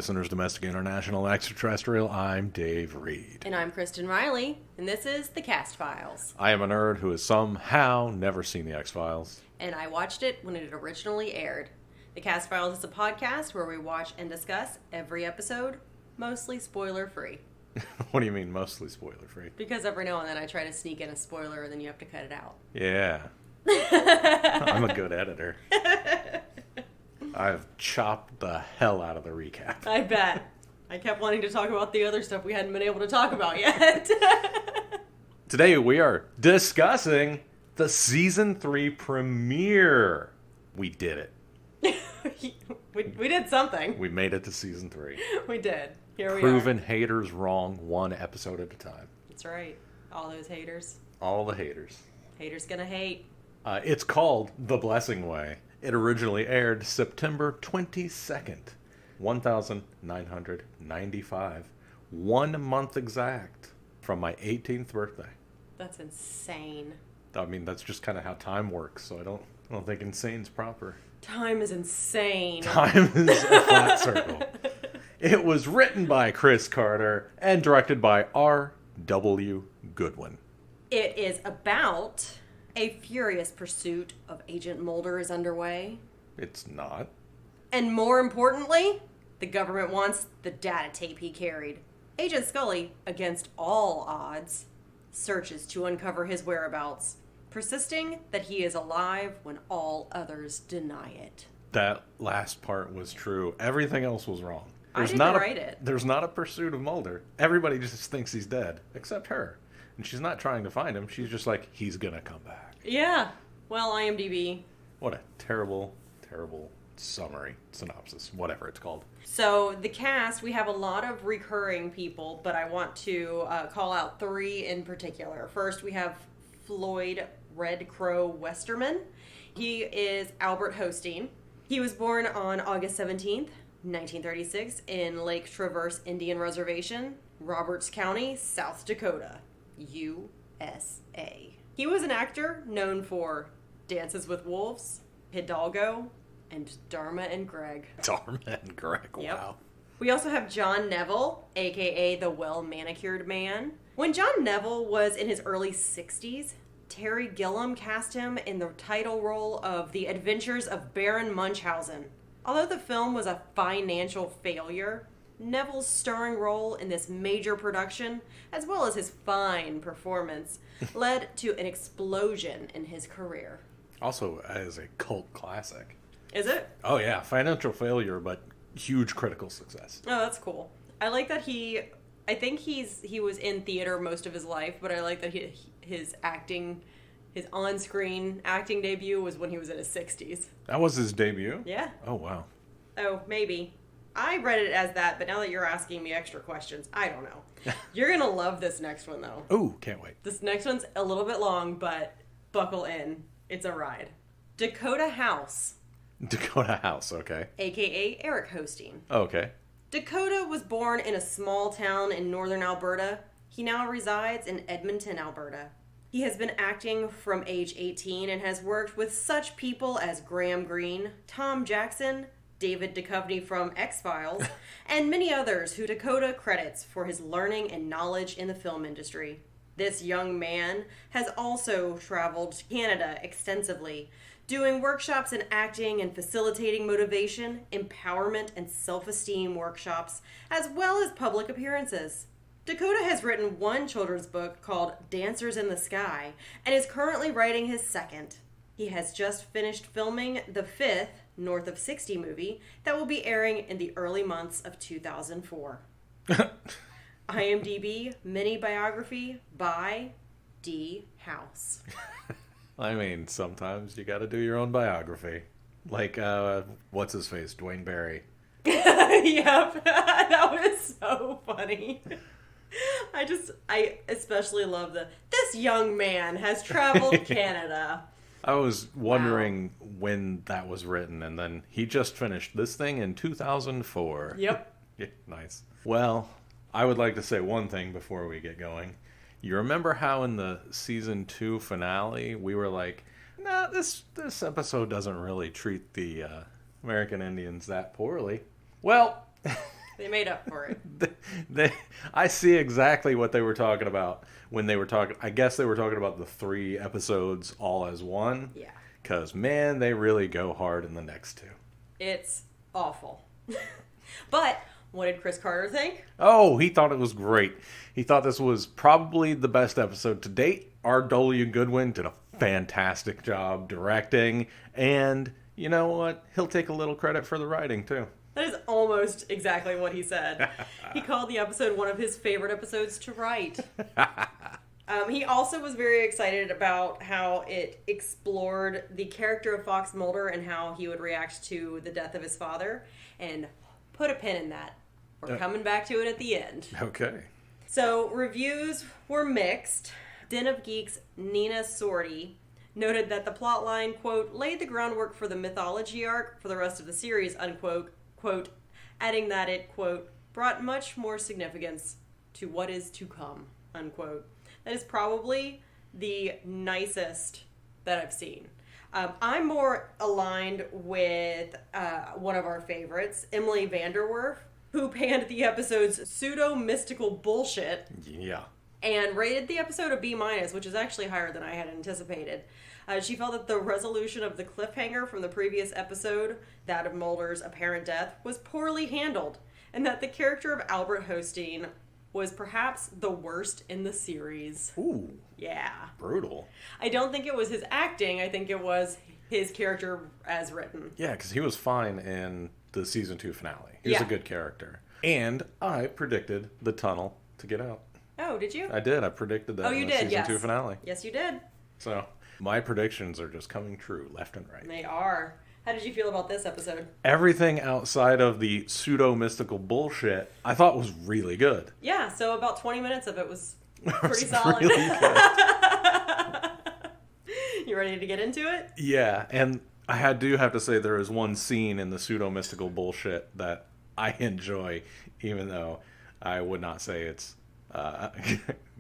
listeners, domestic, international, extraterrestrial. I'm Dave Reed. And I'm Kristen Riley, and this is The Cast Files. I am a nerd who has somehow never seen The X-Files. And I watched it when it originally aired. The Cast Files is a podcast where we watch and discuss every episode, mostly spoiler-free. What do you mean, mostly spoiler-free? Because every now and then I try to sneak in a spoiler, and then you have to cut it out. Yeah. I'm a good editor. I've chopped the hell out of the recap. I bet. I kept wanting to talk about the other stuff we hadn't been able to talk about yet. Today we are discussing the Season 3 premiere. We did it. we did something. We made it to Season 3. We did. Here we are. Proving haters wrong one episode at a time. That's right. All those haters. All the haters. Haters gonna hate. It's called The Blessing Way. It originally aired September 22nd, 1995. 1 month exact from my 18th birthday. That's insane. I mean, that's just kind of how time works, so I don't think insane's proper. Time is insane. Time is a flat circle. It was written by Chris Carter and directed by R.W. Goodwin. It is about a furious pursuit of Agent Mulder is underway. It's not. And more importantly, the government wants the data tape he carried. Agent Scully, against all odds, searches to uncover his whereabouts, persisting that he is alive when all others deny it. That last part was true. Everything else was wrong. I didn't write it. There's not a pursuit of Mulder. Everybody just thinks he's dead, except her. And she's not trying to find him. She's just like, he's gonna come back. Yeah. Well, IMDb. What a terrible, terrible summary, synopsis, whatever it's called. So the cast, we have a lot of recurring people, but I want to call out 3 in particular. First, we have Floyd Redcrow Westerman. He is Albert Hosteen. He was born on August 17th, 1936 in Lake Traverse Indian Reservation, Roberts County, South Dakota, USA. He was an actor known for Dances with Wolves, Hidalgo, and Dharma and Greg. Dharma and Greg, Yep. wow. We also have John Neville, a.k.a. the Well-Manicured Man. When John Neville was in his early 60s, Terry Gilliam cast him in the title role of The Adventures of Baron Munchausen. Although the film was a financial failure, Neville's starring role in this major production, as well as his fine performance, led to an explosion in his career. Also, as a cult classic. Is it? Oh yeah, financial failure, but huge critical success. Oh, that's cool. I like that he was in theater most of his life, but I like that his on-screen acting debut was when he was in his 60s. That was his debut? Yeah. Oh, wow. Oh, maybe. I read it as that, but now that you're asking me extra questions, I don't know. You're going to love this next one, though. Ooh, can't wait. This next one's a little bit long, but buckle in. It's a ride. Dakota House. Dakota House, okay. A.k.a. Eric Hosteen. Okay. Dakota was born in a small town in northern Alberta. He now resides in Edmonton, Alberta. He has been acting from age 18 and has worked with such people as Graham Greene, Tom Jackson, David Duchovny from X-Files, and many others who Dakota credits for his learning and knowledge in the film industry. This young man has also traveled to Canada extensively, doing workshops in acting and facilitating motivation, empowerment, and self-esteem workshops, as well as public appearances. Dakota has written 1 children's book called Dancers in the Sky and is currently writing his 2nd. He has just finished filming the 5th North of 60 movie that will be airing in the early months of 2004. IMDb mini biography by D. House. I mean, sometimes you gotta do your own biography. Like, what's his face? Dwayne Barry. Yep. That was so funny. I especially love this young man has traveled Canada. I was wondering when that was written, and then he just finished this thing in 2004. Yep. Yeah, nice. Well, I would like to say one thing before we get going. You remember how in the season 2 finale, we were like, nah, this episode doesn't really treat the American Indians that poorly. Well, They made up for it. I see exactly what they were talking about when they were talking. I guess they were talking about the 3 episodes all as one. Yeah. Because, man, they really go hard in the next 2. It's awful. But what did Chris Carter think? Oh, he thought it was great. He thought this was probably the best episode to date. R.W. Goodwin did a fantastic job directing. And you know what? He'll take a little credit for the writing, too. That is almost exactly what he said. He called the episode one of his favorite episodes to write. He also was very excited about how it explored the character of Fox Mulder and how he would react to the death of his father. And put a pin in that. We're coming back to it at the end. Okay. So, reviews were mixed. Den of Geeks' Nina Sorty noted that the plotline, quote, laid the groundwork for the mythology arc for the rest of the series, unquote, quote, adding that it, quote, brought much more significance to what is to come, unquote. That is probably the nicest that I've seen. I'm more aligned with one of our favorites, Emily Vanderwerf, who panned the episode's pseudo-mystical bullshit. Yeah. And rated the episode a B-, which is actually higher than I had anticipated. She felt that the resolution of the cliffhanger from the previous episode, that of Mulder's apparent death, was poorly handled, and that the character of Albert Hosteen was perhaps the worst in the series. Ooh. Yeah. Brutal. I don't think it was his acting. I think it was his character as written. Yeah, because he was fine in the season 2 finale. He was a good character. And I predicted the tunnel to get out. Oh, did you? I did. I predicted that in the season 2 finale. Yes, you did. So, my predictions are just coming true left and right. They are. How did you feel about this episode? Everything outside of the pseudo-mystical bullshit I thought was really good. Yeah, so about 20 minutes of it was pretty solid. Really good. You ready to get into it? Yeah, and I do have to say there is one scene in the pseudo-mystical bullshit that I enjoy, even though I would not say it's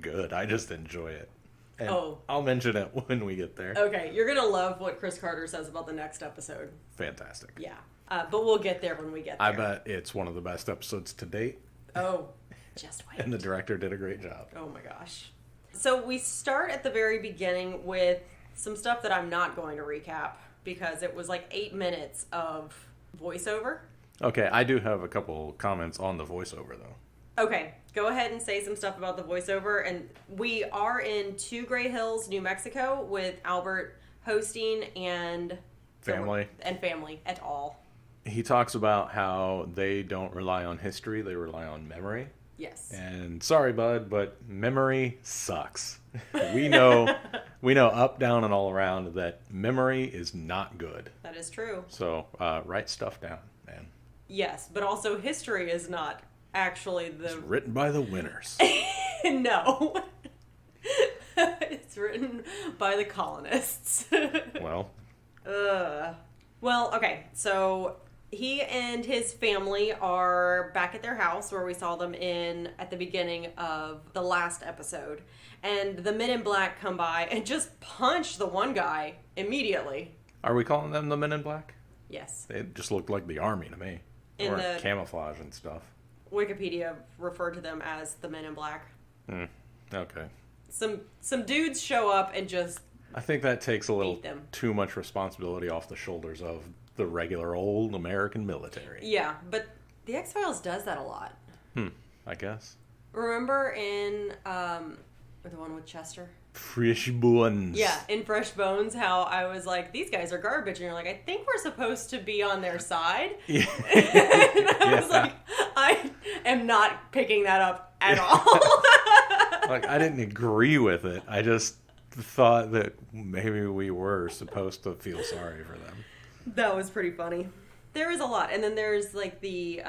good. I just enjoy it. And I'll mention it when we get there. Okay, you're going to love what Chris Carter says about the next episode. Fantastic. Yeah, but we'll get there when we get there. I bet it's one of the best episodes to date. Oh, just wait. And the director did a great job. Oh my gosh. So we start at the very beginning with some stuff that I'm not going to recap because it was like 8 minutes of voiceover. Okay, I do have a couple comments on the voiceover, though. Okay, go ahead and say some stuff about the voiceover. And we are in Two Gray Hills, New Mexico, with Albert Hosteen and family et al. He talks about how they don't rely on history; they rely on memory. Yes. And sorry, bud, but memory sucks. We know up, down, and all around that memory is not good. That is true. So write stuff down, man. Yes, but also history is not actually It's written by the winners. No. It's written by the colonists. Well. Well, okay, so he and his family are back at their house where we saw them at the beginning of the last episode. And the Men in Black come by and just punch the one guy immediately. Are we calling them the Men in Black? Yes. They just looked like the army to me. Or camouflage and stuff. Wikipedia referred to them as the Men in Black. Okay. Some dudes show up and just I think that takes a little too much responsibility off the shoulders of the regular old American military. Yeah, but the X-Files does that a lot. I guess. Remember in the one with Chester? Fresh Bones. Yeah, in Fresh Bones, how I was like, these guys are garbage. And you're like, I think we're supposed to be on their side. Yeah. And I was like, I am not picking that up at all. Like, I didn't agree with it. I just thought that maybe we were supposed to feel sorry for them. That was pretty funny. There is a lot. And then there's like the,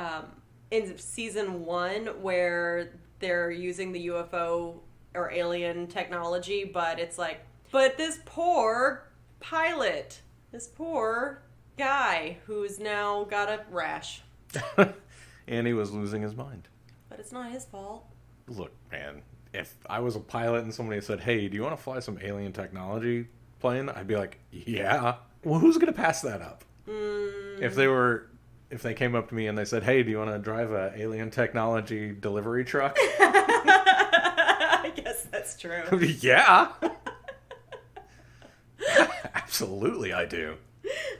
in season 1, where they're using the UFO or alien technology, but it's like, but this poor pilot, this poor guy who's now got a rash. And he was losing his mind. But it's not his fault. Look, man, if I was a pilot and somebody said, hey, do you want to fly some alien technology plane? I'd be like, yeah. Well, who's going to pass that up? If if they came up to me and they said, hey, do you want to drive a alien technology delivery truck? I guess that's true. Yeah. Absolutely, I do.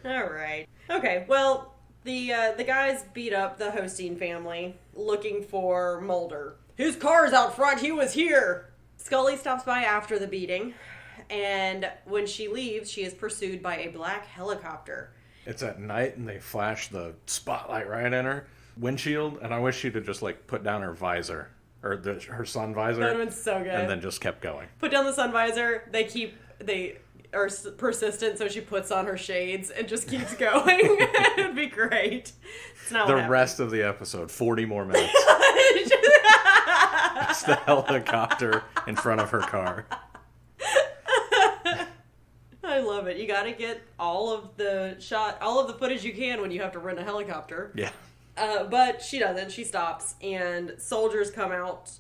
All right. Okay, well, the guys beat up the Hosteen family looking for Mulder. His car's out front. He was here. Scully stops by after the beating, and when she leaves, she is pursued by a black helicopter. It's at night, and they flash the spotlight right in her windshield, and I wish she'd have just, like, put down her visor, or her sun visor. That would have been so good. And then just kept going. Put down the sun visor. They are persistent, so she puts on her shades and just keeps going. It would be great. It's not the rest of the episode, 40 more minutes. It's the helicopter in front of her car. I love it. You got to get all of the footage you can when you have to rent a helicopter. Yeah. But she doesn't. She stops, and soldiers come out,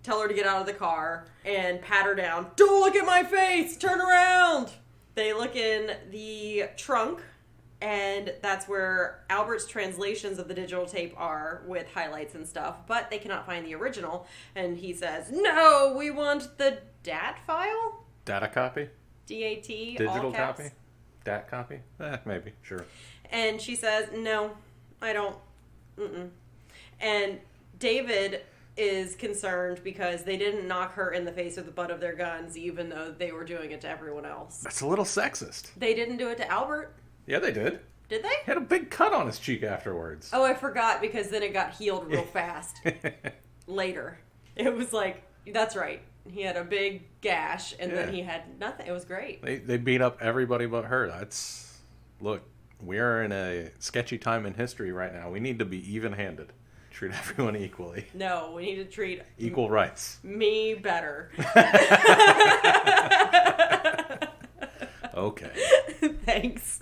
tell her to get out of the car, and pat her down. Don't look at my face! Turn around! They look in the trunk, and that's where Albert's translations of the digital tape are, with highlights and stuff, but they cannot find the original, and he says, no, we want the DAT file? Data copy? D-A-T, Digital all caps. copy? DAT copy? Maybe, sure. And she says, no, I don't. And David is concerned because they didn't knock her in the face with the butt of their guns, even though they were doing it to everyone else. That's a little sexist. They didn't do it to Albert. Yeah, they did. Did they? He had a big cut on his cheek afterwards. Oh, I forgot, because then it got healed real fast. Later. It was like, that's right. He had a big gash, and then he had nothing. It was great. They beat up everybody but her. Look, we are in a sketchy time in history right now. We need to be even-handed. Treat everyone equally. No, we need to treat... Equal rights. Me better. Okay. Thanks.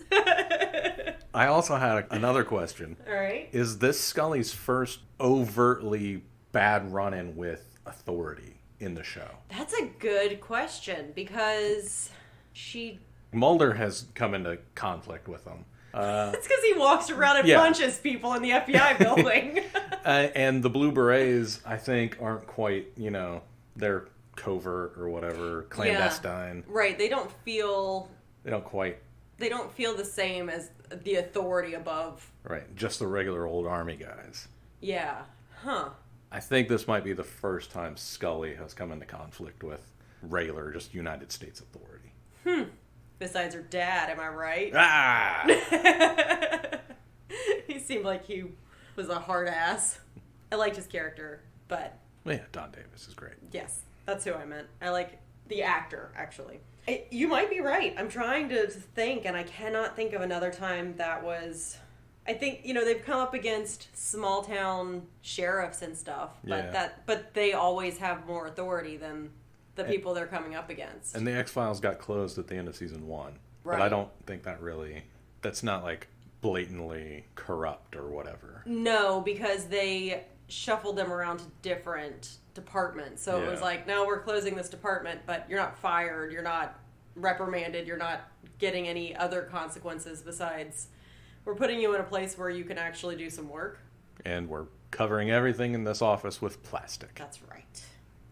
I also had another question. All right. Is this Scully's first overtly bad run-in with authority in the show? That's a good question, because Mulder has come into conflict with them. It's because he walks around and punches people in the FBI building. And the Blue Berets, I think, aren't quite, they're covert or whatever, clandestine. Yeah. Right, they don't feel the same as the authority above. Right, just the regular old army guys. Yeah. Huh. I think this might be the first time Scully has come into conflict with regular, just United States authority. Besides her dad, am I right? Ah! He seemed like he was a hard ass. I liked his character, but... Yeah, Don Davis is great. Yes, that's who I meant. I like the actor, actually. You might be right. I'm trying to think, and I cannot think of another time that was... I think, they've come up against small town sheriffs and stuff, but they always have more authority than the people they're coming up against. And the X-Files got closed at the end of season 1. Right. But I don't think that's not like blatantly corrupt or whatever. No, because they shuffled them around to different departments. So it was like, no, we're closing this department, but you're not fired, you're not reprimanded, you're not getting any other consequences besides... We're putting you in a place where you can actually do some work. And we're covering everything in this office with plastic. That's right.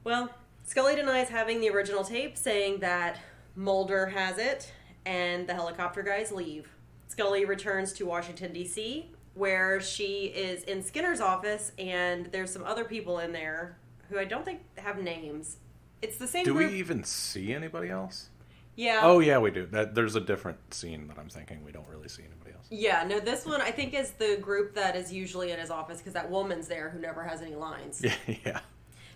Well, Scully denies having the original tape, saying that Mulder has it, and the helicopter guys leave. Scully returns to Washington, D.C., where she is in Skinner's office, and there's some other people in there who I don't think have names. It's the same group. Do we even see anybody else? Yeah. Oh, yeah, we do. There's a different scene that I'm thinking we don't really see anybody else. Yeah, no, this one I think is the group that is usually in his office, because that woman's there who never has any lines. Yeah.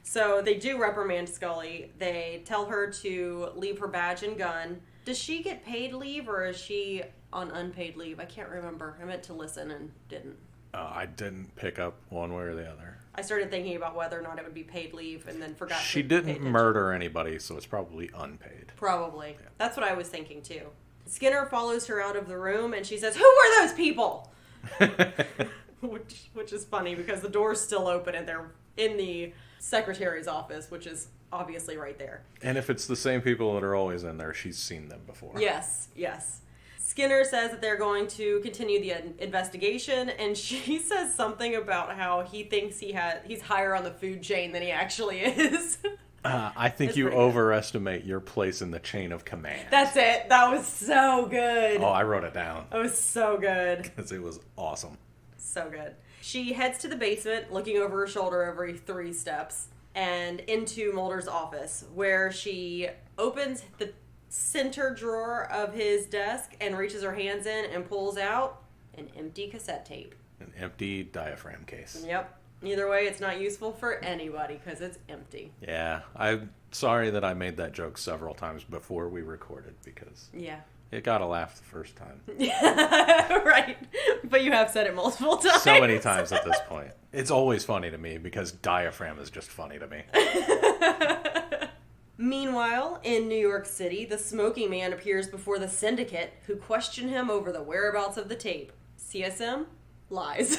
So they do reprimand Scully. They tell her to leave her badge and gun. Does she get paid leave, or is she on unpaid leave? I can't remember. I meant to listen and didn't. I didn't pick up one way or the other. I started thinking about whether or not it would be paid leave, and then forgot. She to didn't pay attention. murder anybody, so it's probably unpaid. Probably. Yeah. That's what I was thinking, too. Skinner follows her out of the room, and she says, "Who were those people?" which is funny, because the door's still open, and they're in the secretary's office, which is obviously right there. And if it's the same people that are always in there, she's seen them before. Yes. Skinner says that they're going to continue the investigation, and she says something about how he thinks he's higher on the food chain than he actually is. I think you overestimate your place in the chain of command. That's it. That was so good. Oh, I wrote it down. That was so good. Because it was awesome. So good. She heads to the basement, looking over her shoulder every 3 steps, and into Mulder's office, where she opens the center drawer of his desk and reaches her hands in and pulls out an empty cassette tape. An empty diaphragm case. Yep. Either way, it's not useful for anybody because it's empty. Yeah. I'm sorry that I made that joke several times before we recorded because it got a laugh the first time. Right. But you have said it multiple times. So many times at this point. It's always funny to me because diaphragm is just funny to me. Meanwhile, in New York City, the smoking man appears before the syndicate, who question him over the whereabouts of the tape. CSM lies.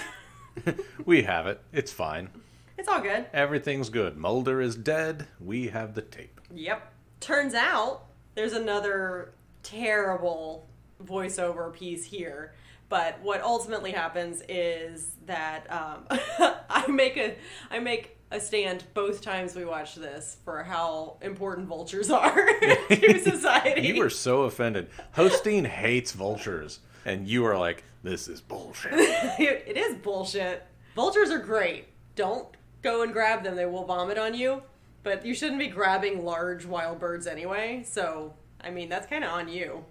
We have it. It's fine. It's all good. Everything's good. Mulder is dead. We have the tape. Yep. Turns out there's another terrible voiceover piece here. But what ultimately happens is that I make a stand both times we watch this for how important vultures are to society. You were so offended. Hosteen hates vultures. And you are like, this is bullshit. It is bullshit. Vultures are great. Don't go and grab them. They will vomit on you. But you shouldn't be grabbing large wild birds anyway. So, I mean, that's kind of on you.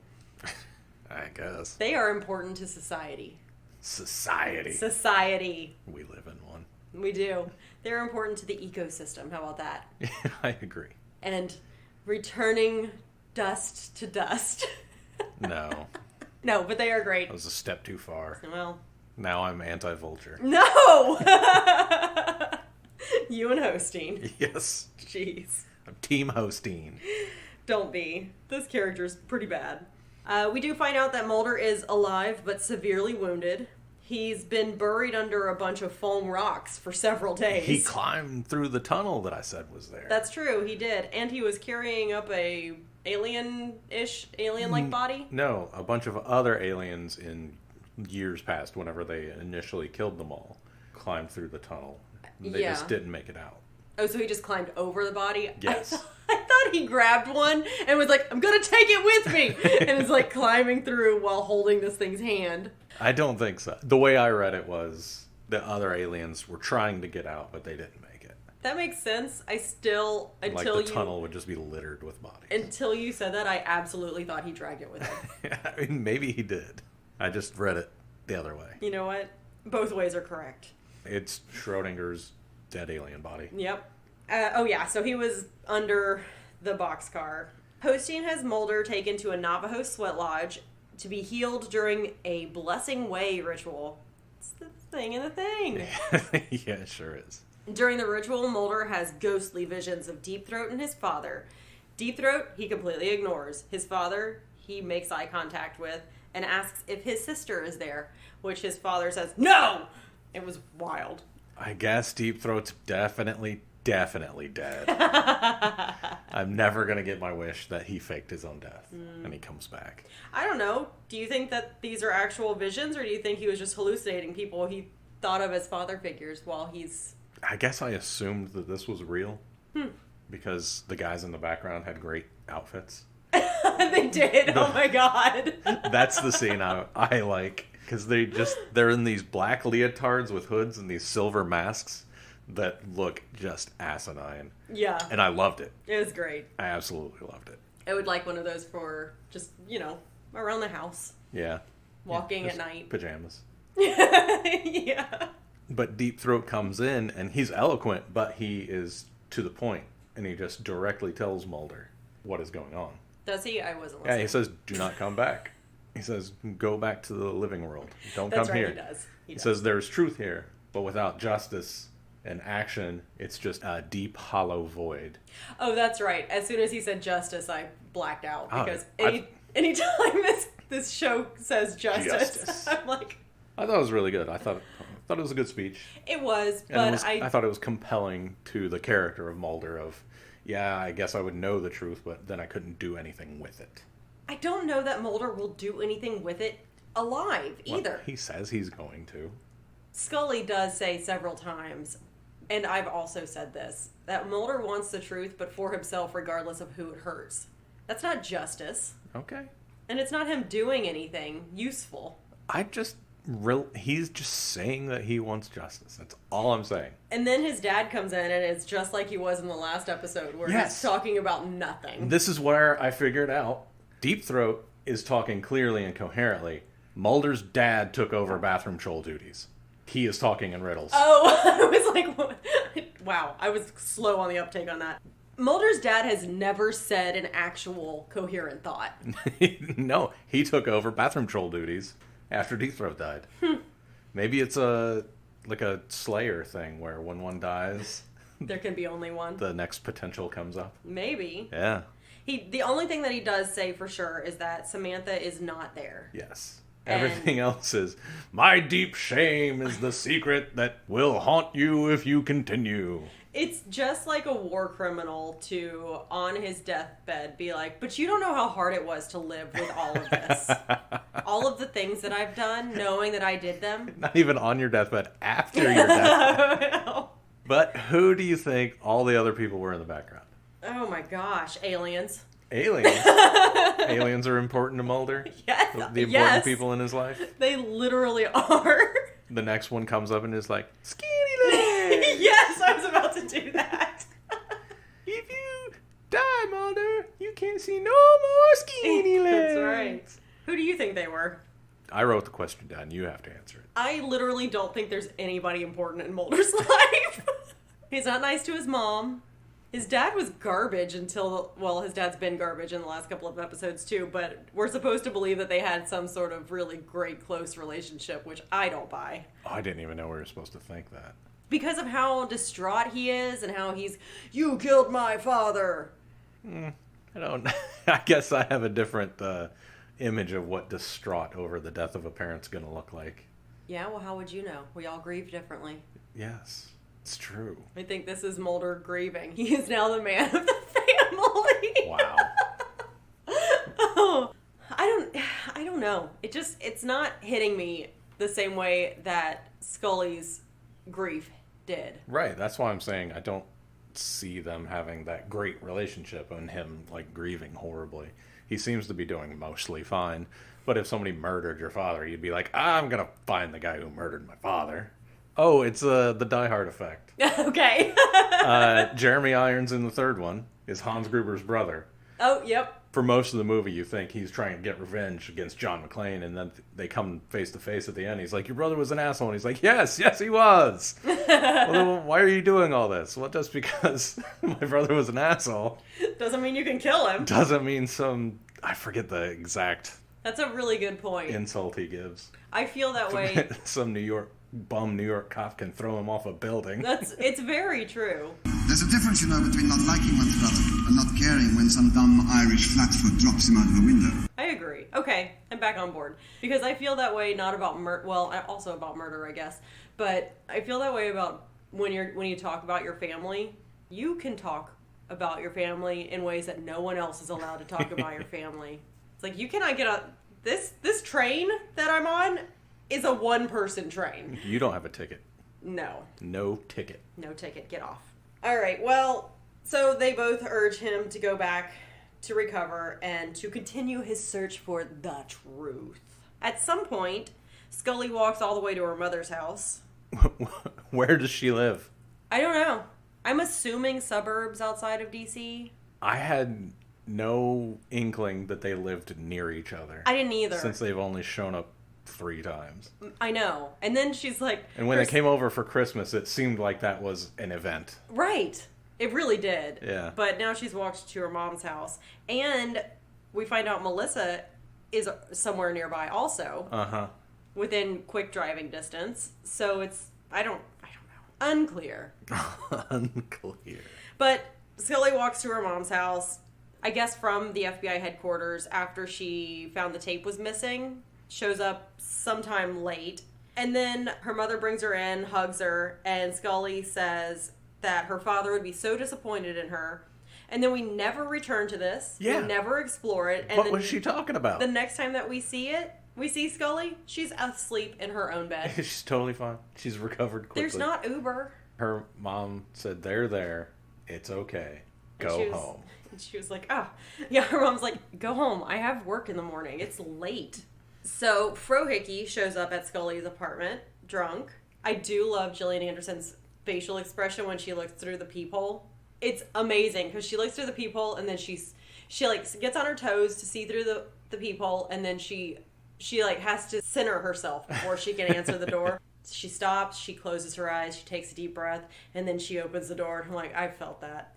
I guess. They are important to society. Society. We live in one. We do. They're important to the ecosystem. How about that? I agree. And returning dust to dust. No. No, but they are great. That was a step too far. Well. Now I'm anti-vulture. No! You and Hosteen. Yes. Jeez. I'm Team Hosteen. Don't be. This character's pretty bad. We do find out that Mulder is alive but severely wounded. He's been buried under a bunch of foam rocks for several days. He climbed through the tunnel that I said was there. That's true, he did. And he was carrying up a alien-like body? No, a bunch of other aliens in years past, whenever they initially killed them all, climbed through the tunnel. They just didn't make it out. Oh, so he just climbed over the body? Yes. I thought he grabbed one and was like, I'm gonna take it with me! And is like climbing through while holding this thing's hand. I don't think so. The way I read it was the other aliens were trying to get out, but they didn't make it. That makes sense. I still, until like the tunnel would just be littered with bodies. Until you said that, I absolutely thought he dragged it with him. I mean, maybe he did. I just read it the other way. You know what? Both ways are correct. It's Schrodinger's dead alien body. Yep. So he was under the boxcar. Hosteen has Mulder taken to a Navajo sweat lodge to be healed during a blessing way ritual. It's the thing in the thing. Yeah, it sure is. During the ritual, Mulder has ghostly visions of Deep Throat and his father. Deep Throat, he completely ignores. His father, he makes eye contact with and asks if his sister is there, which his father says, no! It was wild. I guess Deep Throat's definitely dead. I'm never going to get my wish that he faked his own death and he comes back. I don't know. Do you think that these are actual visions, or do you think he was just hallucinating people he thought of as father figures while he's... I guess I assumed that this was real because the guys in the background had great outfits. They did. Oh my god. That's the scene I like, because they're in these black leotards with hoods and these silver masks that look just asinine. Yeah. And I loved it. It was great. I absolutely loved it. I would like one of those for just, around the house. Yeah. Walking at night. Pajamas. Yeah. But Deep Throat comes in, and he's eloquent, but he is to the point, and he just directly tells Mulder what is going on. Does he? I wasn't listening. Yeah, he says, do not come back. He says, go back to the living world. Don't That's come right, here. He does. He says, there's truth here, but without justice and action, it's just a deep, hollow void. Oh, that's right. As soon as he said justice, I blacked out. Because anytime this show says justice, I'm like... I thought it was really good. I thought it was a good speech. It was, I thought it was compelling to the character of Mulder of, yeah, I guess I would know the truth, but then I couldn't do anything with it. I don't know that Mulder will do anything with it alive either. Well, he says he's going to. Scully does say several times, and I've also said this, that Mulder wants the truth, but for himself, regardless of who it hurts. That's not justice. Okay. And it's not him doing anything useful. He's just saying that he wants justice. That's all I'm saying. And then his dad comes in, and it's just like he was in the last episode, where he's talking about nothing. This is where I figured out Deep Throat is talking clearly and coherently. Mulder's dad took over bathroom troll duties. He is talking in riddles. Oh, I was like, wow, I was slow on the uptake on that. Mulder's dad has never said an actual coherent thought. No, he took over bathroom troll duties after Deep Throat died. Maybe it's like a Slayer thing where when one dies, there can be only one. The next potential comes up. Maybe. Yeah. The only thing that he does say for sure is that Samantha is not there. Yes. Everything else is, my deep shame is the secret that will haunt you if you continue. It's just like a war criminal to, on his deathbed, be like, but you don't know how hard it was to live with all of this. All of the things that I've done, knowing that I did them. Not even on your deathbed, after your deathbed. But who do you think all the other people were in the background? Oh my gosh, aliens. Aliens? Aliens are important to Mulder? Yes. The important people in his life? They literally are. The next one comes up and is like, skinny legs! Yes, I was about to do that. If you die, Mulder, you can't see no more skinny legs. That's right. Who do you think they were? I wrote the question down. You have to answer it. I literally don't think there's anybody important in Mulder's life. He's not nice to his mom. His dad was garbage until, well, his dad's been garbage in the last couple of episodes too, but we're supposed to believe that they had some sort of really great close relationship, which I don't buy. Oh, I didn't even know we were supposed to think that. Because of how distraught he is and how he's, you killed my father. I don't, I guess I have a different image of what distraught over the death of a parent's going to look like. Yeah, well, how would you know? We all grieve differently. Yes. It's true. I think this is Mulder grieving. He is now the man of the family. Wow. Oh, I don't know. It's not hitting me the same way that Scully's grief did. Right. That's why I'm saying I don't see them having that great relationship and him like grieving horribly. He seems to be doing mostly fine. But if somebody murdered your father, you'd be like, I'm going to find the guy who murdered my father. Oh, it's the Die Hard effect. Okay. Jeremy Irons in the third one is Hans Gruber's brother. Oh, yep. For most of the movie, you think he's trying to get revenge against John McClane, and then they come face to face at the end. He's like, your brother was an asshole. And he's like, yes, he was. Well, then why are you doing all this? Well, just because my brother was an asshole. Doesn't mean you can kill him. Doesn't mean I forget the exact... That's a really good point. Insult he gives. I feel that way. Some New York cop can throw him off a building. It's very true. There's a difference, between not liking one's brother and not caring when some dumb Irish flatfoot drops him out of a window. I agree. Okay, I'm back on board. Because I feel that way not about also about murder, I guess. But I feel that way about when you talk about your family. You can talk about your family in ways that no one else is allowed to talk about your family. It's like, you cannot get on this train that I'm on is a one-person train. You don't have a ticket. No. No ticket. No ticket. Get off. All right. Well, so they both urge him to go back to recover and to continue his search for the truth. At some point, Scully walks all the way to her mother's house. Where does she live? I don't know. I'm assuming suburbs outside of D.C. I had no inkling that they lived near each other. I didn't either. Since they've only shown up 3 times. I know. And then she's like... And when they came over for Christmas, it seemed like that was an event. Right. It really did. Yeah. But now she's walked to her mom's house. And we find out Melissa is somewhere nearby also. Uh-huh. Within quick driving distance. So it's... I don't know. Unclear. Unclear. But Scully walks to her mom's house, I guess from the FBI headquarters after she found the tape was missing. Shows up sometime late. And then her mother brings her in, hugs her, and Scully says that her father would be so disappointed in her And then we never return to this. Yeah. We never explore it. And What then was she talking about? The next time that we see Scully, she's asleep in her own bed. She's totally fine. She's recovered quickly. There's not Uber. Her mom said, they're there. It's okay. Go home. And she was like, oh. Yeah, her mom's like, go home. I have work in the morning. It's late. So Frohickey shows up at Scully's apartment, drunk. I do love Gillian Anderson's facial expression when she looks through the peephole. It's amazing because she looks through the peephole and then she like gets on her toes to see through the peephole, and then she like has to center herself before she can answer the door. She stops, she closes her eyes, she takes a deep breath, and then she opens the door, and I'm like, I felt that.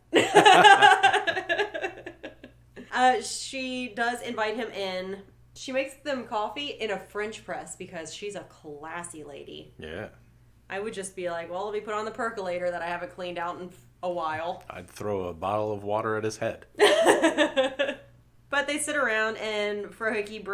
She does invite him in. She makes them coffee in a French press because she's a classy lady. Yeah. I would just be like, well, let me put on the percolator that I haven't cleaned out in a while. I'd throw a bottle of water at his head. But they sit around, and Frohickey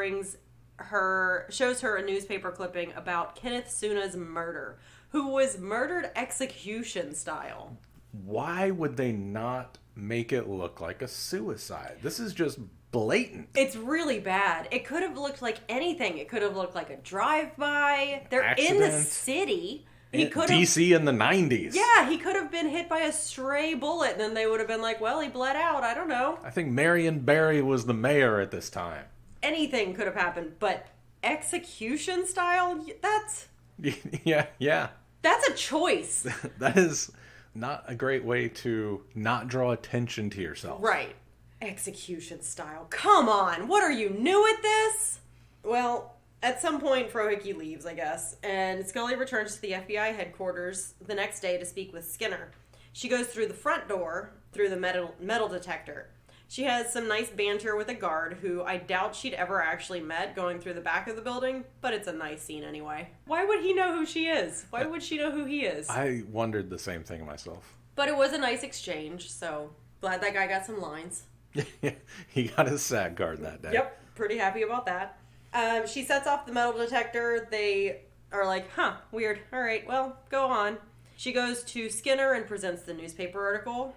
shows her a newspaper clipping about Kenneth Suna's murder, who was murdered execution style. Why would they not make it look like a suicide? This is just blatant. It's really bad. It could have looked like anything. It could have looked like a drive-by. They're Accident. in the city. He could have, DC in the 90s. Yeah, he could have been hit by a stray bullet, and then they would have been like, well, he bled out. I don't know. I think Marion Barry was the mayor at this time. Anything could have happened, but execution style, that's Yeah. That's a choice. That is not a great way to not draw attention to yourself. Right. Execution style. Come on. What are you, new at this? Well, at some point, Frohickey leaves, I guess, and Scully returns to the FBI headquarters the next day to speak with Skinner. She goes through the front door, through the metal detector. She has some nice banter with a guard who I doubt she'd ever actually met going through the back of the building, but it's a nice scene anyway. Why would he know who she is? Why would she know who he is? I wondered the same thing myself. But it was a nice exchange, so glad that guy got some lines. He got his SAG card that day. Yep, pretty happy about that. She sets off the metal detector. They are like, huh, weird. All right, well, go on. She goes to Skinner and presents the newspaper article.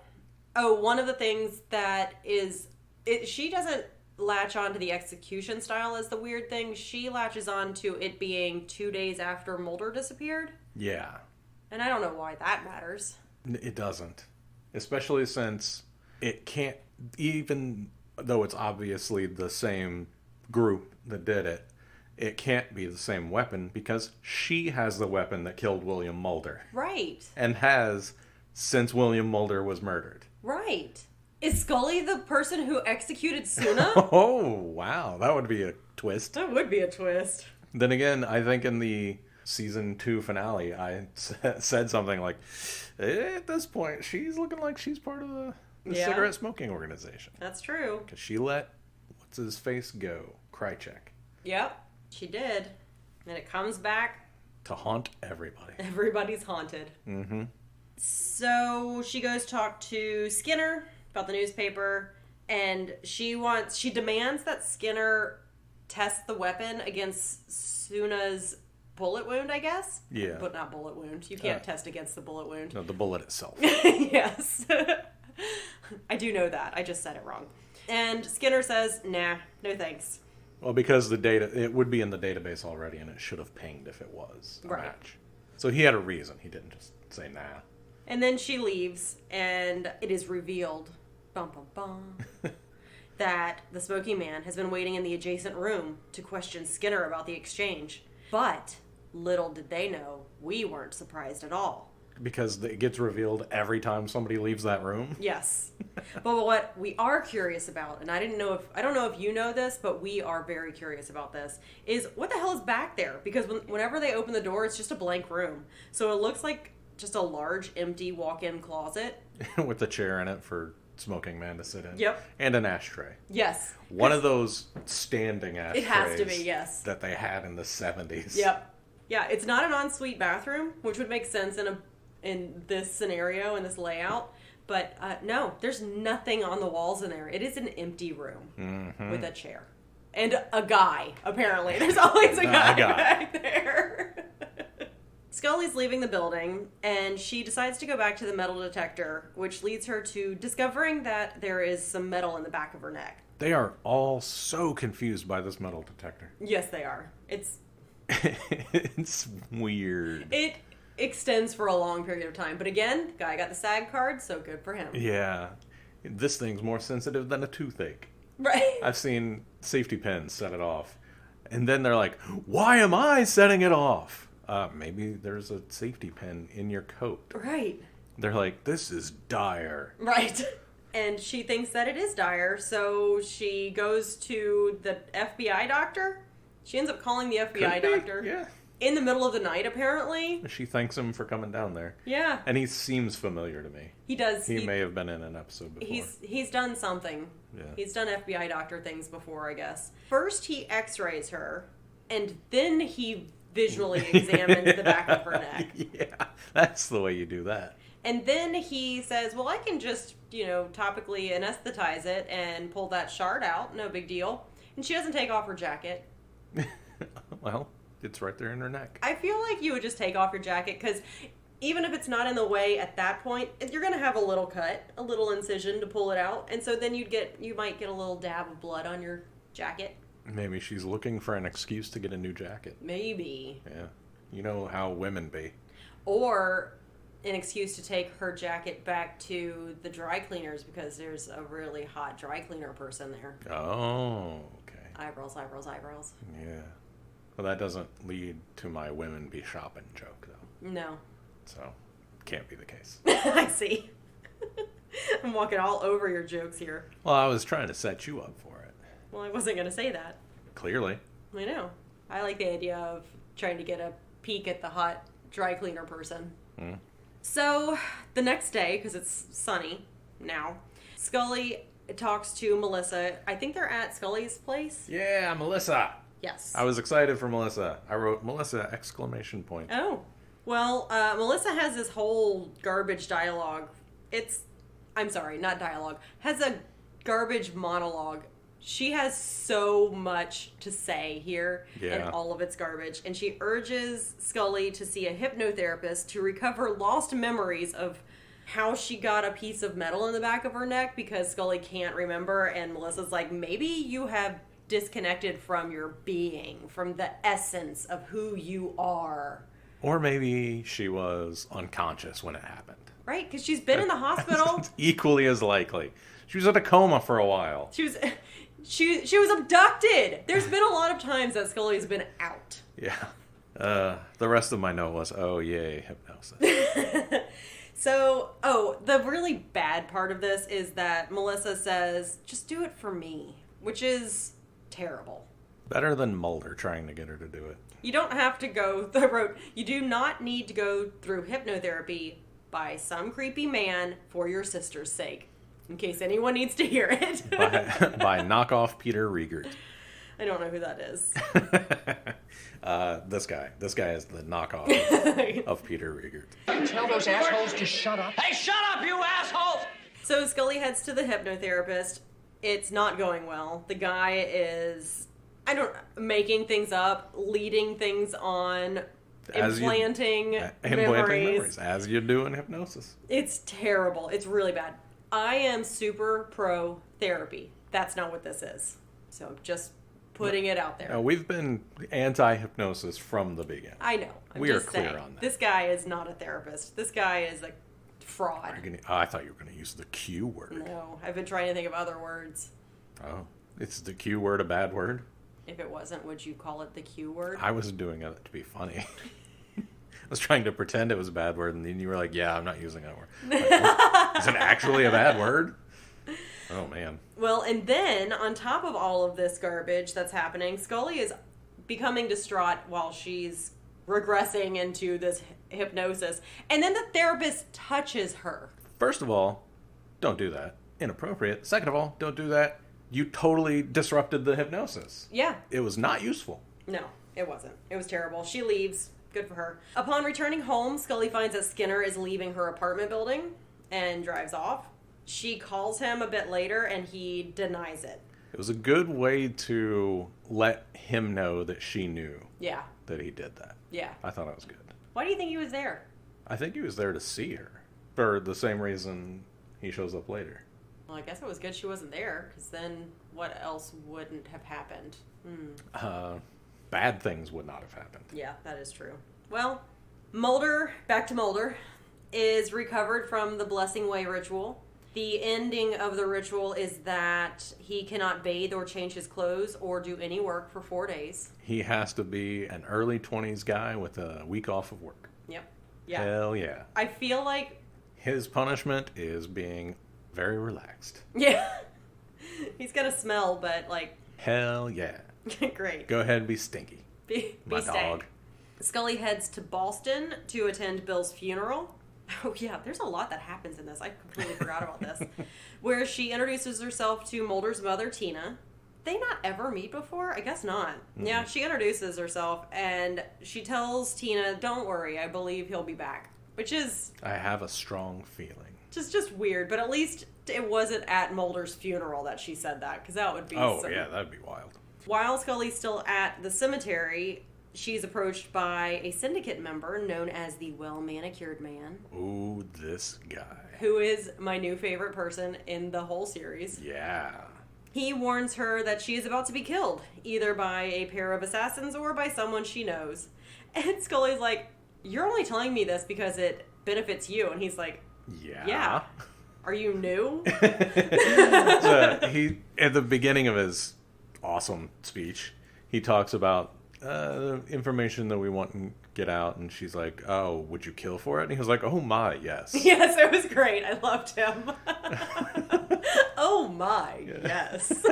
Oh, one of the things that is... she doesn't latch on to the execution style as the weird thing. She latches on to it being 2 days after Mulder disappeared. Yeah. And I don't know why that matters. It doesn't. Especially since it can't... Even though it's obviously the same group that did it, it can't be the same weapon because she has the weapon that killed William Mulder. Right. And has since William Mulder was murdered. Right. Is Scully the person who executed Suna? Oh, wow. That would be a twist. That would be a twist. Then again, I think in the season 2 finale, I said something like, at this point, she's looking like she's part of the cigarette smoking organization. That's true. Because she let what's-his-face go. Krychek. Yep, she did. And it comes back to haunt everybody. Everybody's haunted. Mm-hmm. So she goes talk to Skinner about the newspaper, and she demands that Skinner test the weapon against Suna's bullet wound, I guess? Yeah. But not bullet wound. You can't test against the bullet wound. No, the bullet itself. Yes. I do know that. I just said it wrong. And Skinner says, nah, no thanks. Well, because it would be in the database already, and it should have pinged if it was a match. So he had a reason. He didn't just say nah. And then she leaves, and it is revealed, bum bum bum, that the smoking man has been waiting in the adjacent room to question Skinner about the exchange. But little did they know, we weren't surprised at all. Because it gets revealed every time somebody leaves that room? Yes. But what we are curious about, and I don't know if you know this, but we are very curious about this, is what the hell is back there? Because whenever they open the door, it's just a blank room. So it looks like just a large, empty walk-in closet. With a chair in it for smoking man to sit in. Yep. And an ashtray. Yes. One of those standing ashtrays. It has to be, yes. That they had in the 70s. Yep. Yeah, it's not an ensuite bathroom, which would make sense in this scenario, in this layout. But no, there's nothing on the walls in there. It is an empty room with a chair. And a guy, apparently. There's always a guy back there. Scully's leaving the building, and she decides to go back to the metal detector, which leads her to discovering that there is some metal in the back of her neck. They are all so confused by this metal detector. Yes, they are. It's weird. It extends for a long period of time. But again, the guy got the SAG card, so good for him. Yeah. This thing's more sensitive than a toothache. Right. I've seen safety pins set it off. And then they're like, why am I setting it off? Maybe there's a safety pin in your coat. Right. They're like, this is dire. Right. And she thinks that it is dire, so she goes to the FBI doctor. She ends up calling the FBI doctor. Yeah. In the middle of the night, apparently. She thanks him for coming down there. Yeah. And he seems familiar to me. He does. He may have been in an episode before. He's done something. Yeah. He's done FBI doctor things before, I guess. First, he x-rays her, and then he visually examines the back of her neck. Yeah, that's the way you do that. And then he says, well, I can just, topically anesthetize it and pull that shard out. No big deal. And she doesn't take off her jacket. Well, it's right there in her neck. I feel like you would just take off your jacket because even if it's not in the way at that point, you're going to have a little cut, a little incision to pull it out. And so then you might get a little dab of blood on your jacket. Maybe she's looking for an excuse to get a new jacket. Maybe. Yeah. You know how women be. Or an excuse to take her jacket back to the dry cleaners because there's a really hot dry cleaner person there. Oh, okay. Eyebrows, eyebrows, eyebrows. Yeah. Well, that doesn't lead to my women be shopping joke, though. No. So, can't be the case. I see. I'm walking all over your jokes here. Well, I was trying to set you up for it. Well, I wasn't going to say that. Clearly. I know. I like the idea of trying to get a peek at the hot dry cleaner person. Mm. So, the next day, because it's sunny now, Scully talks to Melissa. I think they're at Scully's place. Yeah, Melissa. Yes. I was excited for Melissa. I wrote Melissa ! Oh. Well, Melissa has this whole garbage dialogue. I'm sorry, not dialogue. Has a garbage monologue. She has so much to say here, and all of it's garbage. And she urges Scully to see a hypnotherapist to recover lost memories of how she got a piece of metal in the back of her neck because Scully can't remember. And Melissa's like, maybe you have disconnected from your being, from the essence of who you are. Or maybe she was unconscious when it happened. Right, because she's been in the hospital. Equally as likely. She was in a coma for a while. She was abducted. There's been a lot of times that Scully's been out. Yeah. The rest of my note was, oh, yay, hypnosis. So, the really bad part of this is that Melissa says, just do it for me, which is terrible. Better than Mulder trying to get her to do it. You don't have to go the road. You do not need to go through hypnotherapy by some creepy man for your sister's sake. In case anyone needs to hear it. by knockoff Peter Riegert. I don't know who that is. This guy. This guy is the knockoff of Peter Riegert. Tell those assholes to shut up. Hey, shut up, you assholes! So Scully heads to the hypnotherapist. It's not going well. The guy is, making things up, leading things on, implanting memories. As you do in hypnosis. It's terrible. It's really bad. I am super pro therapy. That's not what this is. So just putting it out there. No, we've been anti-hypnosis from the beginning. I know. We are clear on that. This guy is not a therapist. This guy is a fraud. I thought you were going to use the Q word. No, I've been trying to think of other words. Oh, is the Q word a bad word? If it wasn't, would you call it the Q word? I was doing it to be funny. I was trying to pretend it was a bad word, and then you were like, yeah, I'm not using that word. Like, is it actually a bad word? Oh, man. Well, and then, on top of all of this garbage that's happening, Scully is becoming distraught while she's regressing into this hypnosis. And then the therapist touches her. First of all, don't do that. Inappropriate. Second of all, don't do that. You totally disrupted the hypnosis. Yeah. It was not useful. No, it wasn't. It was terrible. She leaves. Good for her. Upon returning home, Scully finds that Skinner is leaving her apartment building and drives off. She calls him a bit later, and he denies it. It was a good way to let him know that she knew Yeah. that he did that. Yeah. I thought it was good. Why do you think he was there? I think he was there to see her. For the same reason he shows up later. Well, I guess it was good she wasn't there, because then what else wouldn't have happened? Bad things would not have happened. Yeah, that is true. Well, Mulder, back to Mulder, is recovered from the Blessing Way ritual. The ending of the ritual is that he cannot bathe or change his clothes or do any work for 4 days. He has to be an early 20s guy with a week off of work. Yep. Yeah. Hell yeah. I feel like... His punishment is being very relaxed. Yeah. He's gonna smell, but like... Hell yeah. Great. Go ahead and be stinky. Be My stank. dog. Scully heads to Boston to attend Bill's funeral. Oh yeah, there's a lot that happens in this. I completely forgot about this. Where she introduces herself to Mulder's mother, Tina. They not ever meet before? I guess not. Mm-hmm. Yeah, she introduces herself and she tells Tina, don't worry, I believe he'll be back. Which is... I have a strong feeling. Just weird, but at least it wasn't at Mulder's funeral that she said that, because that would be... Oh yeah, that'd be wild. While Scully's still at the cemetery... She's approached by a syndicate member known as the Well-Manicured Man. Ooh, this guy. Who is my new favorite person in the whole series. Yeah. He warns her that she is about to be killed, either by a pair of assassins or by someone she knows. And Scully's like, you're only telling me this because it benefits you. And he's like, yeah. Are you new? So at the beginning of his awesome speech, he talks about information that we want to get out, and she's like, oh, would you kill for it? And he was like, oh my, yes. Yes, it was great. I loved him. Oh my, yes.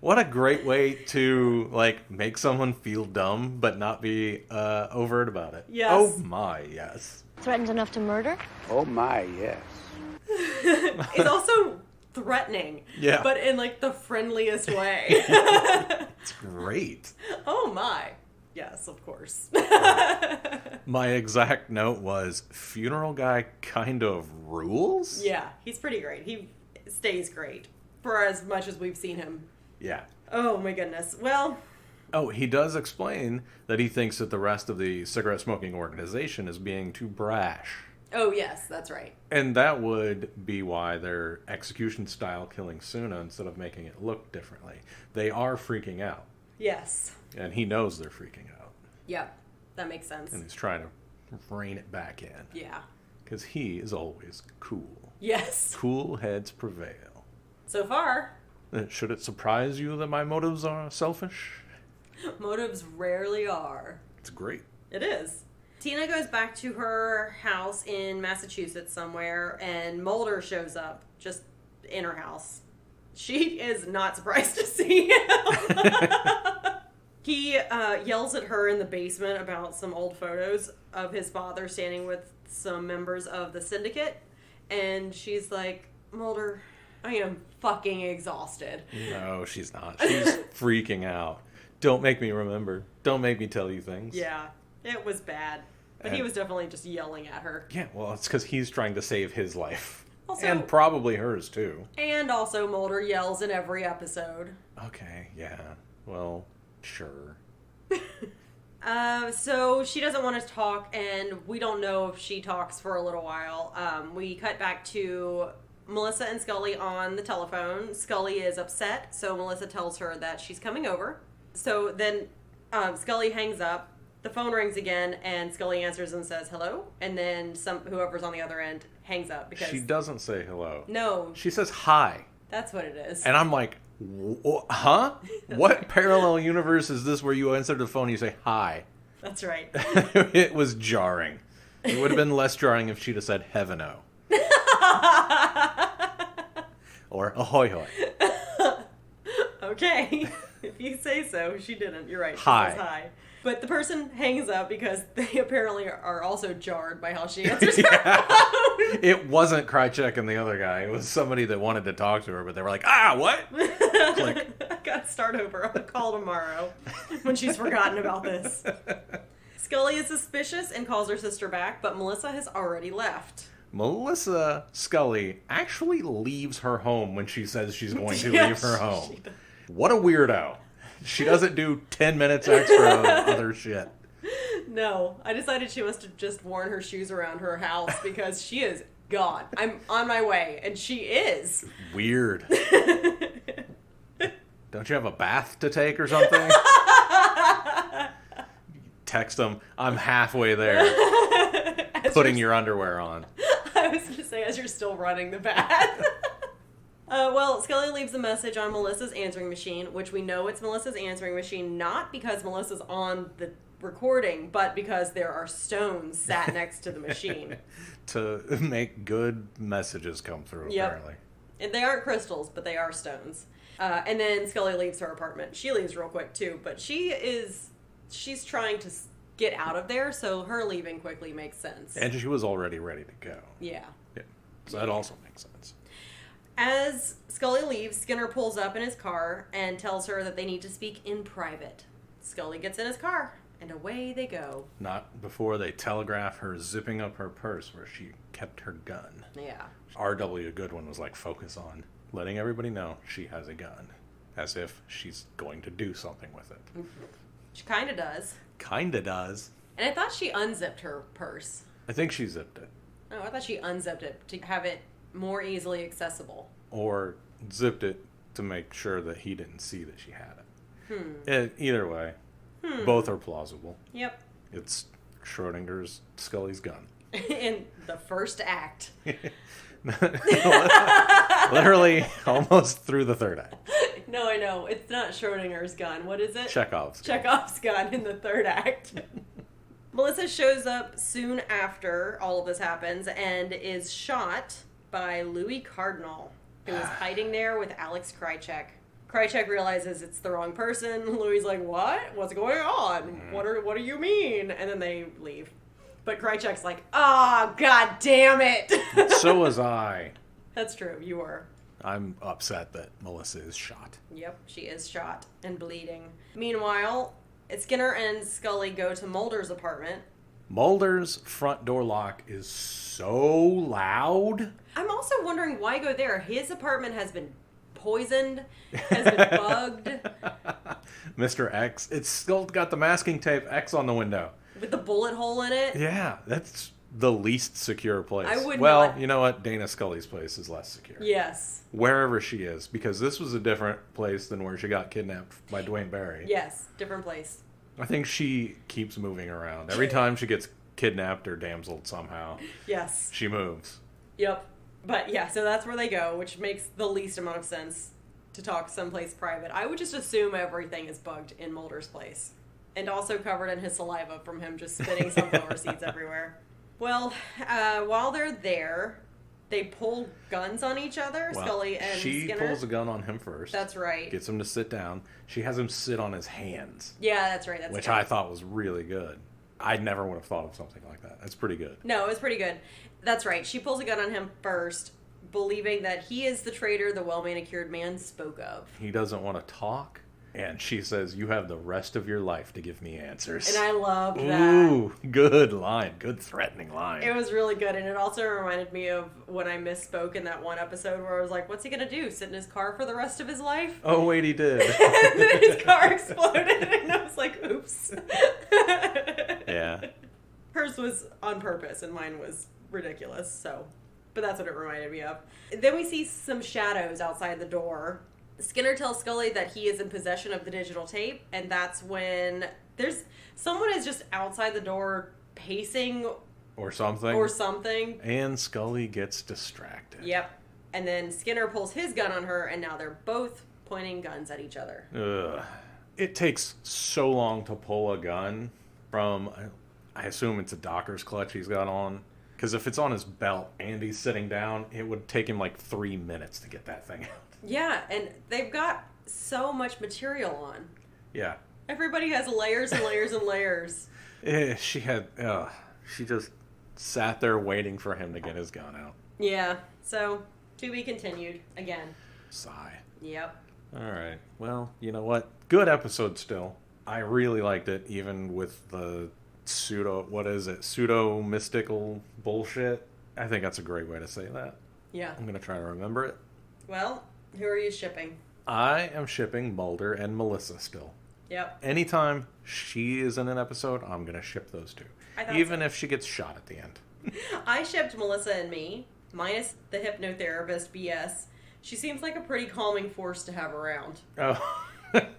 What a great way to like make someone feel dumb but not be overt about it. Yes. Oh my, yes. Threatened enough to murder? Oh my, yes. It's also threatening. Yeah. But in like the friendliest way. It's great. Oh my. Yes, of course. My exact note was, funeral guy kind of rules? Yeah, he's pretty great. He stays great for as much as we've seen him. Yeah. Oh my goodness. Well... Oh, he does explain that he thinks that the rest of the cigarette smoking organization is being too brash. Oh yes, that's right. And that would be why they're execution style killing Suna instead of making it look differently. They are freaking out. Yes. And he knows they're freaking out. Yep, that makes sense. And he's trying to rein it back in. Yeah. Because he is always cool. Yes. Cool heads prevail. So far. Should it surprise you that my motives are selfish? Motives rarely are. It's great. It is. Tina goes back to her house in Massachusetts somewhere, and Mulder shows up just in her house. She is not surprised to see him. He yells at her in the basement about some old photos of his father standing with some members of the syndicate, and she's like, Mulder, I am fucking exhausted. No, she's not. She's freaking out. Don't make me remember. Don't make me tell you things. Yeah, it was bad. But he was definitely just yelling at her. Yeah, well, it's because he's trying to save his life. Also, and probably hers, too. And also Mulder yells in every episode. Okay, yeah. Well, sure. So she doesn't want to talk, and we don't know if she talks for a little while. We cut back to Melissa and Scully on the telephone. Scully is upset, so Melissa tells her that she's coming over. So then Scully hangs up. The phone rings again, and Scully answers and says hello. And then whoever's on the other end hangs up because She doesn't say hello. No, She says hi. that's what it is. And I'm like, huh? What parallel universe is this where you answer the phone and you say hi? That's right. It was jarring. It would have been less jarring if she'd have said heaven-o. Or ahoy hoy. Okay. If you say so, she didn't. You're right. She Hi. says hi. But the person hangs up because they apparently are also jarred by how she answers her phone. It wasn't Krychek and the other guy. It was somebody that wanted to talk to her, but they were like, what? Click. I gotta start over. I'll call tomorrow when she's forgotten about this. Scully is suspicious and calls her sister back, but Melissa has already left. Melissa Scully actually leaves her home when she says she's going to Yeah, leave her she home. does. What a weirdo. She doesn't do 10 minutes extra of other shit. No, I decided she must have just worn her shoes around her house because she is gone. I'm on my way, and she is. Weird. Don't you have a bath to take or something? Text them, I'm halfway there. Putting your underwear on. I was going to say, as you're still running the bath. Well, Scully leaves a message on Melissa's answering machine, which we know it's Melissa's answering machine, not because Melissa's on the recording, but because there are stones sat next to the machine. To make good messages come through, apparently. And they aren't crystals, but they are stones. And then Scully leaves her apartment. She leaves real quick, too, but she's trying to get out of there, so her leaving quickly makes sense. And she was already ready to go. Yeah. So that also makes sense. As Scully leaves, Skinner pulls up in his car and tells her that they need to speak in private. Scully gets in his car, and away they go. Not before they telegraph her zipping up her purse where she kept her gun. Yeah. R.W. Goodwin was like, focus on letting everybody know she has a gun. As if she's going to do something with it. She kind of does. Kinda does. And I thought she unzipped her purse. I think she zipped it. Oh, I thought she unzipped it to have it more easily accessible. Or zipped it to make sure that he didn't see that she had it. Either way, both are plausible. Yep. It's Schrodinger's Scully's gun. In the first act. Literally almost through the third act. No, I know. It's not Schrodinger's gun. What is it? Chekhov's gun. Chekhov's gun in the third act. Melissa shows up soon after all of this happens and is shot by Louis Cardinal, who is hiding there with Alex Krychek. Krychek realizes it's the wrong person. Louis is like, what? What's going on? What do you mean? And then they leave. But Krychek's like, oh, god damn it. So was I. That's true. You were. I'm upset that Melissa is shot. Yep, she is shot and bleeding. Meanwhile, Skinner and Scully go to Mulder's apartment. Mulder's front door lock is so loud. I'm also wondering why go there. His apartment has been poisoned, has been bugged. Mr. X. It's still got the masking tape X on the window. With the bullet hole in it? Yeah, that's the least secure place. I would well, not... you know what? Dana Scully's place is less secure. Yes. Wherever she is, because this was a different place than where she got kidnapped by Dwayne Barry. Yes, different place. I think she keeps moving around. Every time she gets kidnapped or damseled somehow, yes, she moves. Yep. But yeah, so that's where they go, which makes the least amount of sense to talk someplace private. I would just assume everything is bugged in Mulder's place. And also covered in his saliva from him just spitting sunflower seeds everywhere. Well, while they're there, they pull guns on each other, well, Scully and she Skinner. pulls a gun on him first. That's right. Gets him to sit down. She has him sit on his hands. Yeah, that's right. Which I thought was really good. I never would have thought of something like that. That's pretty good. No, it was pretty good. That's right. She pulls a gun on him first, believing that he is the traitor the well-manicured man spoke of. He doesn't want to talk. And she says, you have the rest of your life to give me answers. And I loved that. Ooh, good line. Good threatening line. It was really good. And it also reminded me of when I misspoke in that one episode where I was like, what's he going to do? Sit in his car for the rest of his life? Oh, wait, he did. And then his car exploded. And I was like, oops. Yeah. Hers was on purpose and mine was ridiculous. So, but that's what it reminded me of. Then we see some shadows outside the door. Skinner tells Scully that he is in possession of the digital tape, and that's when someone is just outside the door pacing or something. And Scully gets distracted. Yep. And then Skinner pulls his gun on her, and now they're both pointing guns at each other. Ugh. It takes so long to pull a gun from, I assume it's a Docker's clutch he's got on. Because if it's on his belt and he's sitting down, it would take him like 3 minutes to get that thing out. Yeah, and they've got so much material on. Yeah. Everybody has layers and layers and layers. She just sat there waiting for him to get his gun out. Yeah, so to be continued again. Sigh. Yep. All right. Well, you know what? Good episode still. I really liked it, even with the pseudo-mystical bullshit. I think that's a great way to say that. Yeah. I'm going to try to remember it. Well, who are you shipping? I am shipping Mulder and Melissa still. Yep. Anytime she is in an episode, I'm going to ship those two. Even if she gets shot at the end. I shipped Melissa and me, minus the hypnotherapist BS. She seems like a pretty calming force to have around. Oh.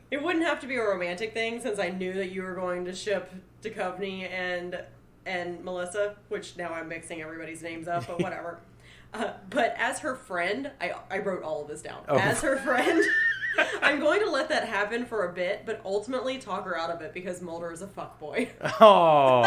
It wouldn't have to be a romantic thing, since I knew that you were going to ship Duchovny and Melissa, which now I'm mixing everybody's names up, but whatever. But as her friend, I wrote all of this down. Oh. As her friend, I'm going to let that happen for a bit, but ultimately talk her out of it because Mulder is a fuckboy. Oh.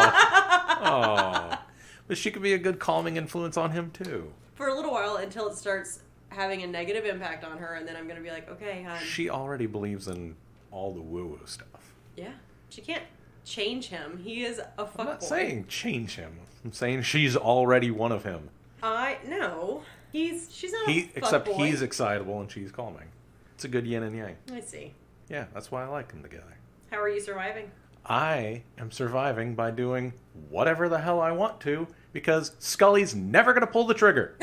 But she could be a good calming influence on him, too. For a little while, until it starts having a negative impact on her, and then I'm going to be like, okay, hon. She already believes in all the woo-woo stuff. Yeah. She can't change him. He is a fuckboy. I'm not saying change him. I'm saying she's already one of him. No. She's not a fuckboy. Except he's excitable and she's calming. It's a good yin and yang. I see. Yeah, that's why I like them together. How are you surviving? I am surviving by doing whatever the hell I want to, because Scully's never going to pull the trigger.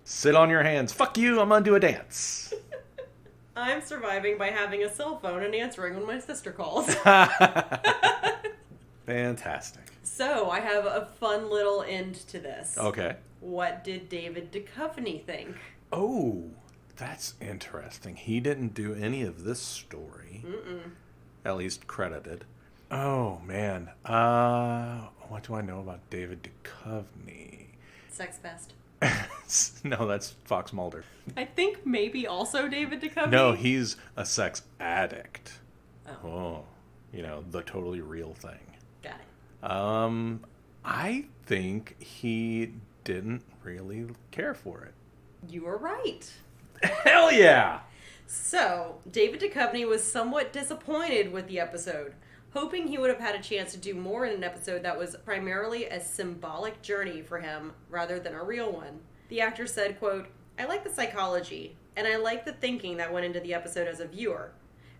Sit on your hands. Fuck you, I'm going to do a dance. I'm surviving by having a cell phone and answering when my sister calls. Fantastic. So, I have a fun little end to this. Okay. What did David Duchovny think? Oh, that's interesting. He didn't do any of this story. Mm-mm. At least credited. Oh, man. What do I know about David Duchovny? Sex Fest. No, that's Fox Mulder. I think maybe also David Duchovny. No, he's a sex addict. Oh. The totally real thing. Got it. I think he didn't really care for it. You were right. Hell yeah! So, David Duchovny was somewhat disappointed with the episode, hoping he would have had a chance to do more in an episode that was primarily a symbolic journey for him rather than a real one. The actor said, quote, "I like the psychology, and I like the thinking that went into the episode as a viewer.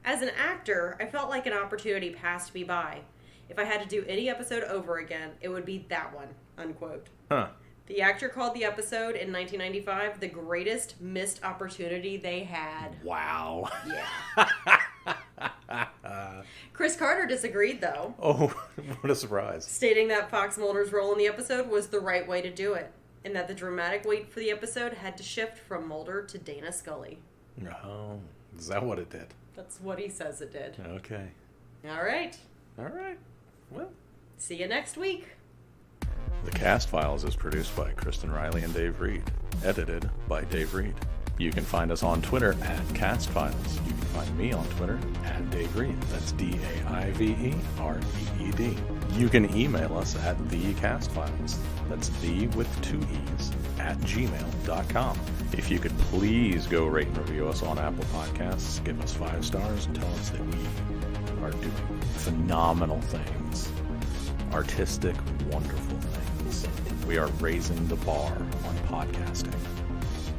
As an actor, I felt like an opportunity passed me by. If I had to do any episode over again, it would be that one," unquote. Huh. The actor called the episode in 1995 the greatest missed opportunity they had. Wow. Yeah. Chris Carter disagreed, though. Oh, what a surprise. Stating that Fox Mulder's role in the episode was the right way to do it, and that the dramatic weight for the episode had to shift from Mulder to Dana Scully. Oh, is that what it did? That's what he says it did. Okay. All right. Well. See you next week. The Cast Files is produced by Kristen Riley and Dave Reed. Edited by Dave Reed. You can find us on Twitter at Cast Files. You can find me on Twitter at Dave Reed. That's DaiveReed. You can email us at thecastfiles. That's the with 2 E's at gmail.com. If you could please go rate and review us on Apple Podcasts, give us 5 stars, and tell us that we are doing phenomenal things. Artistic, wonderful things. We are raising the bar on podcasting.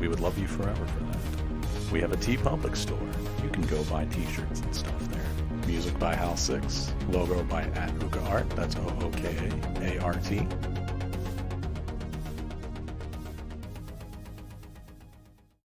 We would love you forever for that. We have a TeePublic store. You can go buy t-shirts and stuff there. Music by Hal 6. Logo by @OokaArt. That's OOKAART.